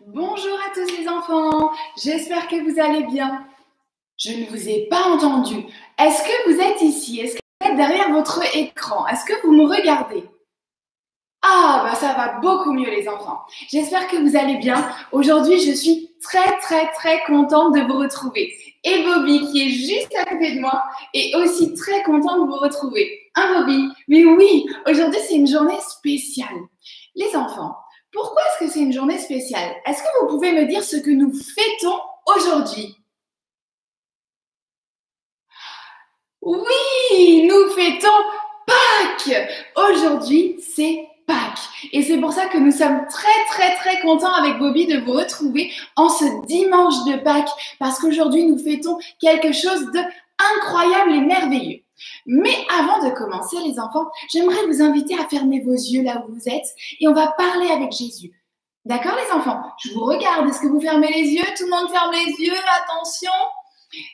Bonjour à tous les enfants, j'espère que vous allez bien. Je ne vous ai pas entendu. Est-ce que vous êtes ici? Est-ce que vous êtes derrière votre écran? Est-ce que vous me regardez? Ah, bah ça va beaucoup mieux les enfants. J'espère que vous allez bien. Aujourd'hui, je suis très contente de vous retrouver. Et Bobby, qui est juste à côté de moi, est aussi très content de vous retrouver. Hein Bobby? Mais oui, aujourd'hui c'est une journée spéciale. Les enfants, pourquoi est-ce que c'est une journée spéciale? Est-ce que vous pouvez me dire ce que nous fêtons aujourd'hui? Oui, nous fêtons Pâques. Aujourd'hui, c'est Pâques. Et c'est pour ça que nous sommes très contents avec Bobby de vous retrouver en ce dimanche de Pâques. Parce qu'aujourd'hui, nous fêtons quelque chose d'incroyable et merveilleux. Mais avant de commencer, les enfants, j'aimerais vous inviter à fermer vos yeux là où vous êtes et on va parler avec Jésus. D'accord, les enfants? Je vous regarde. Est-ce que vous fermez les yeux? Tout le monde ferme les yeux. Attention.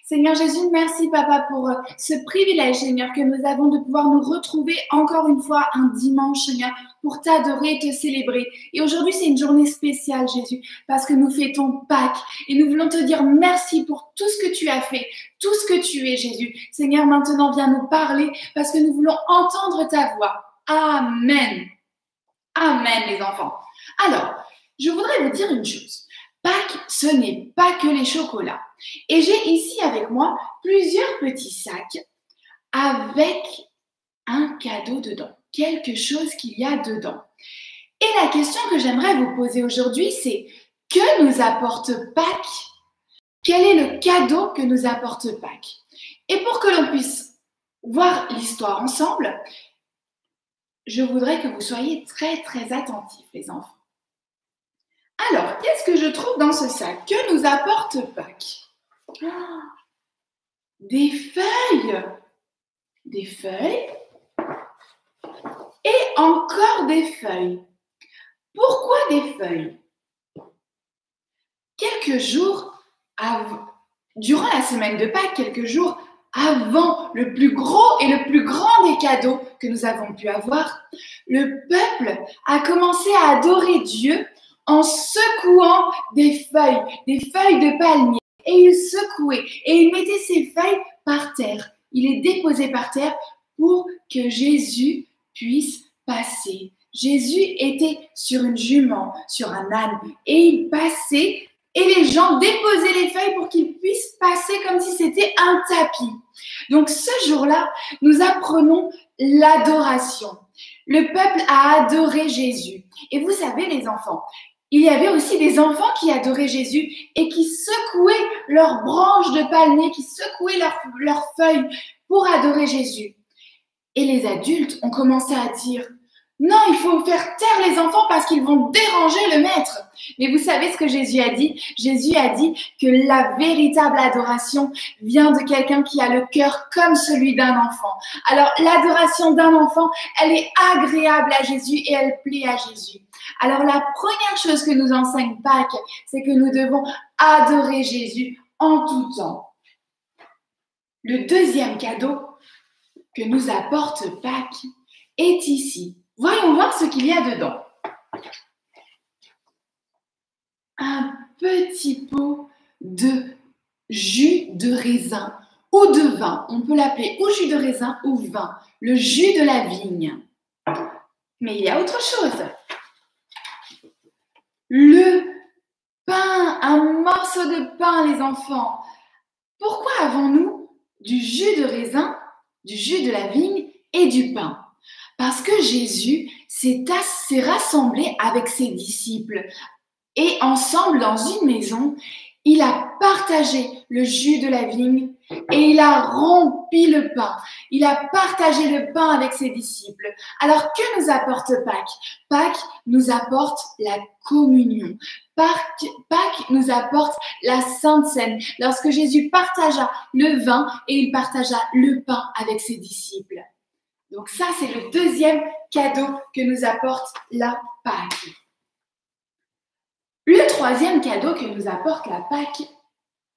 Seigneur Jésus, merci Papa pour ce privilège, Seigneur, que nous avons de pouvoir nous retrouver encore une fois un dimanche, Seigneur, pour t'adorer et te célébrer. Et aujourd'hui, c'est une journée spéciale, Jésus, parce que nous fêtons Pâques et nous voulons te dire merci pour tout ce que tu as fait, tout ce que tu es, Jésus. Seigneur, maintenant, viens nous parler parce que nous voulons entendre ta voix. Amen. Amen, les enfants. Alors, je voudrais vous dire une chose. Pâques, ce n'est pas que les chocolats. Et j'ai ici avec moi plusieurs petits sacs avec un cadeau dedans, quelque chose qu'il y a dedans. Et la question que j'aimerais vous poser aujourd'hui, c'est que nous apporte Pâques? Quel est le cadeau que nous apporte Pâques? Et pour que l'on puisse voir l'histoire ensemble, je voudrais que vous soyez très attentifs, les enfants. Alors, qu'est-ce que je trouve dans ce sac? Que nous apporte Pâques? Des feuilles. Des feuilles. Et encore des feuilles. Pourquoi des feuilles? Quelques jours avant, durant la semaine de Pâques, quelques jours avant le plus gros et le plus grand des cadeaux que nous avons pu avoir, le peuple a commencé à adorer Dieu en secouant des feuilles de palmier. Et il secouait et il mettait ces feuilles par terre. Il les déposait par terre pour que Jésus puisse passer. Jésus était sur une jument, sur un âne, et il passait et les gens déposaient les feuilles pour qu'il puisse passer comme si c'était un tapis. Donc ce jour-là, nous apprenons l'adoration. Le peuple a adoré Jésus. Et vous savez, les enfants, il y avait aussi des enfants qui adoraient Jésus et qui secouaient leurs branches de palmier, qui secouaient leurs feuilles pour adorer Jésus. Et les adultes ont commencé à dire « Non, il faut faire taire les enfants parce qu'ils vont déranger le maître. » Mais vous savez ce que Jésus a dit? Jésus a dit que la véritable adoration vient de quelqu'un qui a le cœur comme celui d'un enfant. Alors, l'adoration d'un enfant, elle est agréable à Jésus et elle plaît à Jésus. Alors, la première chose que nous enseigne Pâques, c'est que nous devons adorer Jésus en tout temps. Le deuxième cadeau que nous apporte Pâques est ici. Voyons voir ce qu'il y a dedans. Un petit pot de jus de raisin ou de vin. On peut l'appeler ou jus de raisin ou vin. Le jus de la vigne. Mais il y a autre chose. Le pain, un morceau de pain, les enfants. Pourquoi avons-nous du jus de raisin, du jus de la vigne et du pain? Parce que Jésus s'est rassemblé avec ses disciples et ensemble dans une maison, il a partagé le jus de la vigne et il a rompu le pain. Il a partagé le pain avec ses disciples. Alors, que nous apporte Pâques? Pâques nous apporte la communion. Pâques nous apporte la Sainte Seine. Lorsque Jésus partagea le vin et il partagea le pain avec ses disciples. Donc ça, c'est le deuxième cadeau que nous apporte la Pâques. Le troisième cadeau que nous apporte la Pâques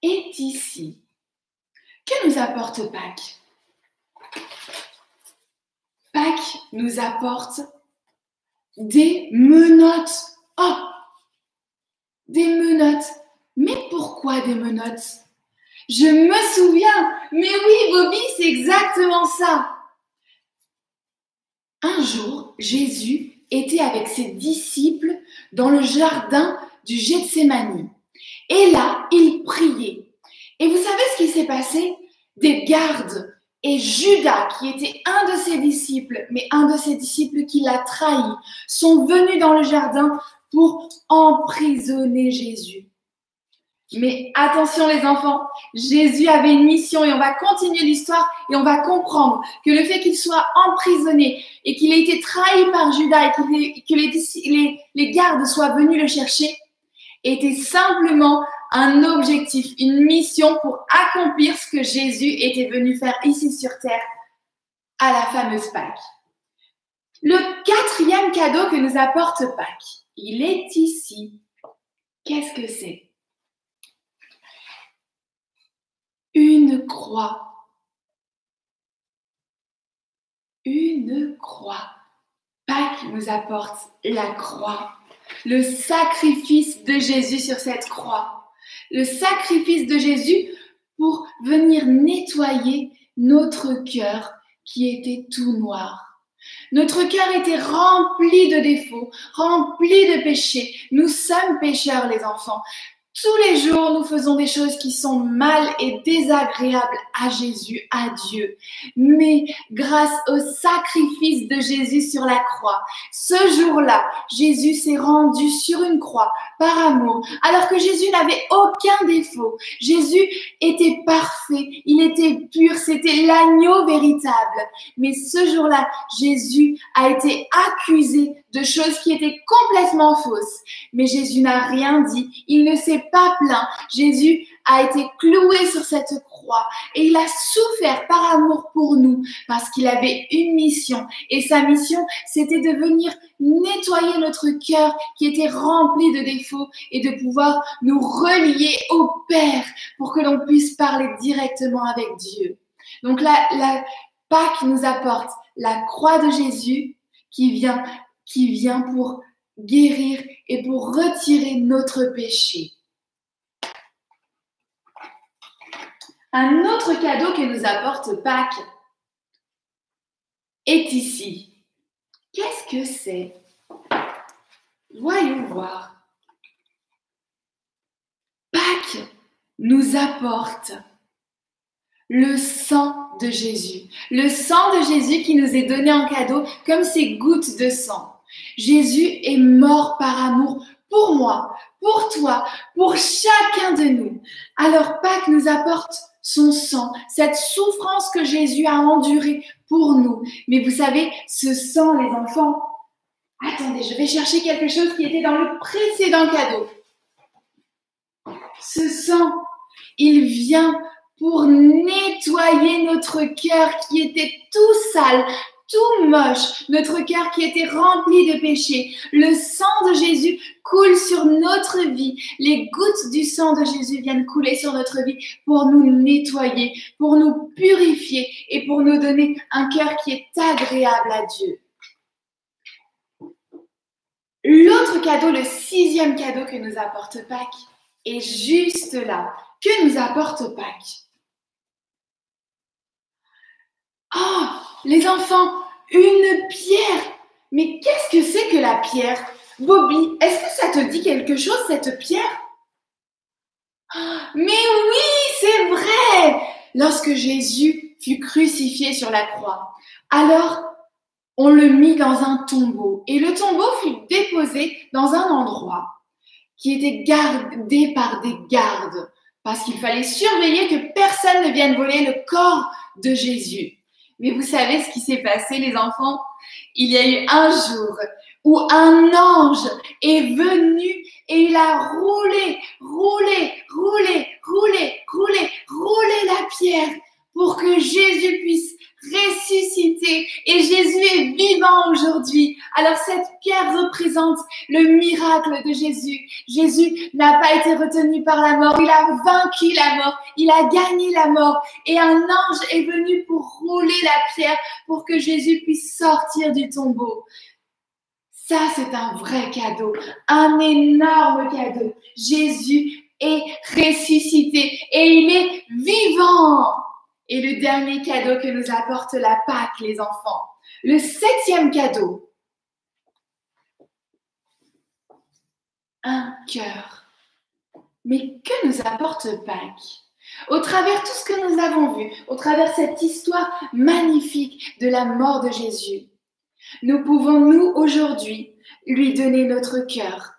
est ici. Que nous apporte Pâques? Pâques nous apporte des menottes. Oh! Des Mais pourquoi des menottes? Je me souviens. Mais oui, Bobby, c'est exactement ça. Un jour, Jésus était avec ses disciples dans le jardin du Gethsémani. Et là, il priait. Et vous savez ce qui s'est passé? Des gardes et Judas, qui était un de ses disciples, mais un de ses disciples qui l'a trahi, sont venus dans le jardin pour emprisonner Jésus. Mais attention les enfants, Jésus avait une mission et on va continuer l'histoire et on va comprendre que le fait qu'il soit emprisonné et qu'il ait été trahi par Judas et que les gardes soient venus le chercher était simplement un objectif, une mission pour accomplir ce que Jésus était venu faire ici sur terre à la fameuse Pâques. Le 4e cadeau que nous apporte Pâques, il est ici. Qu'est-ce que c'est? Une croix. Une croix. Pâques nous apporte la croix. Le sacrifice de Jésus sur cette croix. Le sacrifice de Jésus pour venir nettoyer notre cœur qui était tout noir. Notre cœur était rempli de défauts, rempli de péchés. Nous sommes pécheurs, les enfants. Tous les jours, nous faisons des choses qui sont mal et désagréables à Jésus, à Dieu. Mais grâce au sacrifice de Jésus sur la croix, ce jour-là, Jésus s'est rendu sur une croix par amour, alors que Jésus n'avait aucun défaut. Jésus était parfait, il était pur, c'était l'agneau véritable. Mais ce jour-là, Jésus a été accusé de choses qui étaient complètement fausses. Mais Jésus n'a rien dit, il ne s'est pas plaint. Jésus a été cloué sur cette croix et il a souffert par amour pour nous parce qu'il avait une mission. Et sa mission, c'était de venir nettoyer notre cœur qui était rempli de défauts et de pouvoir nous relier au Père pour que l'on puisse parler directement avec Dieu. Donc la Pâques nous apporte la croix de Jésus qui vient pour guérir et pour retirer notre péché. Un autre cadeau que nous apporte Pâques est ici. Qu'est-ce que c'est? Voyons voir. Pâques nous apporte le sang de Jésus. Le sang de Jésus qui nous est donné en cadeau comme ces gouttes de sang. Jésus est mort par amour pour moi, pour toi, pour chacun de nous. Alors Pâques nous apporte son sang, cette souffrance que Jésus a endurée pour nous. Mais vous savez, ce sang, les enfants, attendez, je vais chercher quelque chose qui était dans le précédent cadeau. Ce sang, il vient pour nettoyer notre cœur qui était tout sale, tout moche, notre cœur qui était rempli de péché. Le sang de Jésus coule sur notre vie. Les gouttes du sang de Jésus viennent couler sur notre vie pour nous nettoyer, pour nous purifier et pour nous donner un cœur qui est agréable à Dieu. L'autre cadeau, le 6e cadeau que nous apporte Pâques, est juste là. Que nous apporte Pâques? Oh, les enfants, une pierre. Mais qu'est-ce que c'est que la pierre? Bobby, est-ce que ça te dit quelque chose, cette pierre? Mais oui, c'est vrai! Lorsque Jésus fut crucifié sur la croix, alors on le mit dans un tombeau. Et le tombeau fut déposé dans un endroit qui était gardé par des gardes, parce qu'il fallait surveiller que personne ne vienne voler le corps de Jésus. Mais vous savez ce qui s'est passé, les enfants? Il y a eu un jour où un ange est venu et il a roulé la pierre pour que Jésus puisse ressusciter. Et Jésus est vivant aujourd'hui. Alors cette pierre représente le miracle de Jésus. Jésus n'a pas été retenu par la mort. Il a vaincu la mort. Il a gagné la mort. Et un ange est venu pour rouler la pierre pour que Jésus puisse sortir du tombeau. Ça, c'est un vrai cadeau. Un énorme cadeau. Jésus est ressuscité et il est vivant. Et le dernier cadeau que nous apporte la Pâque, les enfants, le 7e cadeau, un cœur. Mais que nous apporte Pâques? Au travers tout ce que nous avons vu, au travers cette histoire magnifique de la mort de Jésus, nous pouvons, nous, aujourd'hui, lui donner notre cœur.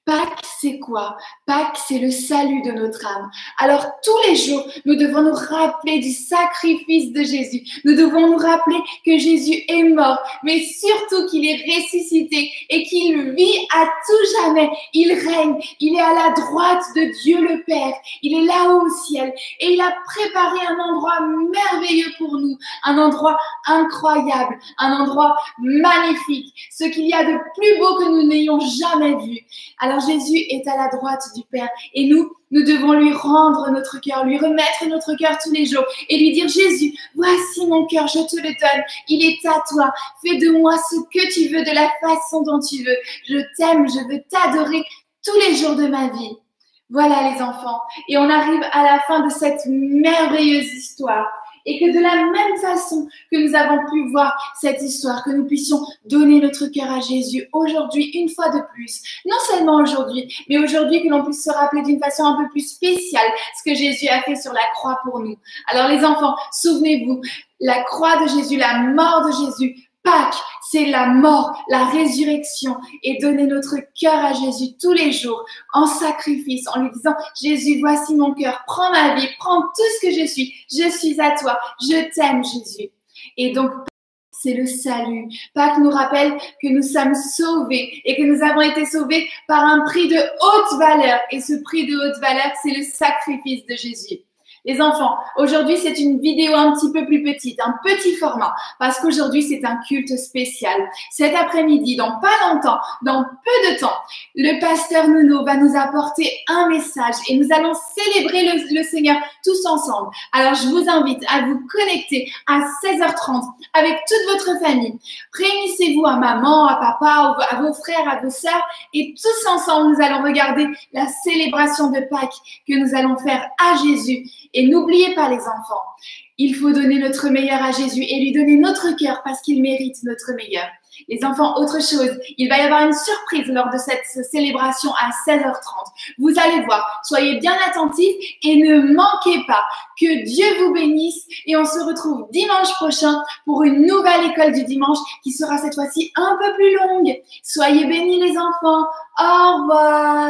Pâques, c'est quoi? Pâques, c'est le salut de notre âme. Alors, tous les jours, nous devons nous rappeler du sacrifice de Jésus. Nous devons nous rappeler que Jésus est mort, mais surtout qu'il est ressuscité et qu'il vit à tout jamais. Il règne, il est à la droite de Dieu le Père. Il est là-haut au ciel et il a préparé un endroit merveilleux pour nous, un endroit incroyable, un endroit magnifique, ce qu'il y a de plus beau que nous n'ayons jamais vu. Alors Jésus est à la droite du Père et nous devons lui rendre notre cœur, lui remettre notre cœur tous les jours et lui dire: Jésus, voici mon cœur, je te le donne, il est à toi, fais de moi ce que tu veux, de la façon dont tu veux. Je t'aime, je veux t'adorer tous les jours de ma vie. Voilà les enfants, et on arrive à la fin de cette merveilleuse histoire. Et que de la même façon que nous avons pu voir cette histoire, que nous puissions donner notre cœur à Jésus aujourd'hui, une fois de plus. Non seulement aujourd'hui, mais aujourd'hui que l'on puisse se rappeler d'une façon un peu plus spéciale ce que Jésus a fait sur la croix pour nous. Alors les enfants, souvenez-vous, la croix de Jésus, la mort de Jésus, Pâques, c'est la mort, la résurrection et donner notre cœur à Jésus tous les jours en sacrifice, en lui disant: Jésus, voici mon cœur, prends ma vie, prends tout ce que je suis à toi, je t'aime Jésus. Et donc, c'est le salut. Pâques nous rappelle que nous sommes sauvés et que nous avons été sauvés par un prix de haute valeur. Et ce prix de haute valeur, c'est le sacrifice de Jésus. Les enfants, aujourd'hui, c'est une vidéo un petit peu plus petite, un petit format, parce qu'aujourd'hui, c'est un culte spécial. Cet après-midi, dans pas longtemps, dans peu de temps, le pasteur Nuno va nous apporter un message et nous allons célébrer le Seigneur tous ensemble. Alors, je vous invite à vous connecter à 16h30 avec toute votre famille. Réunissez-vous à maman, à papa, à vos frères, à vos sœurs et tous ensemble, nous allons regarder la célébration de Pâques que nous allons faire à Jésus. Et n'oubliez pas les enfants, il faut donner notre meilleur à Jésus et lui donner notre cœur parce qu'il mérite notre meilleur. Les enfants, autre chose, il va y avoir une surprise lors de cette célébration à 16h30. Vous allez voir, soyez bien attentifs et ne manquez pas. Que Dieu vous bénisse et on se retrouve dimanche prochain pour une nouvelle école du dimanche qui sera cette fois-ci un peu plus longue. Soyez bénis les enfants. Au revoir.